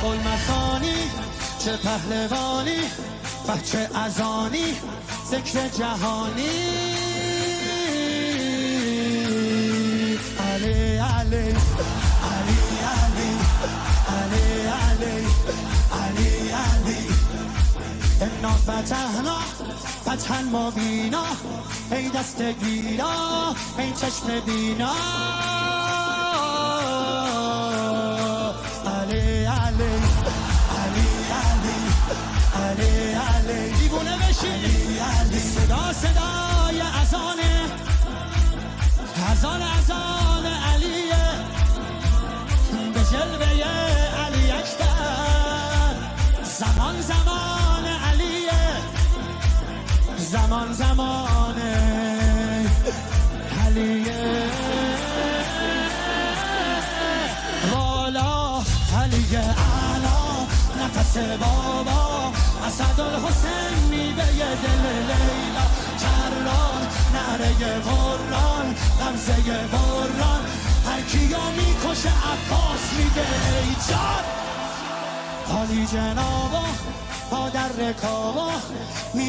المثانی چه پهلوانی بچه ازانی ذکر جهانی علی علی علی علی علی علی علی علی انا فتحنا فتحا مبینا ای دست گیرا ای چشم بینا علی علی علی علی علی علی دیوونه بشی علی صدا صدای اذانه اذان علیه به جلوه علی اکبر زمان زمان علیه زمان علیه والا علیه اعلا نفس بابا اسدالحسین میوه دل لیلا کران نعره قرآن غمزه بران هر کیو میکشه عباس میگه ای جان حالی جنابا با در رکابا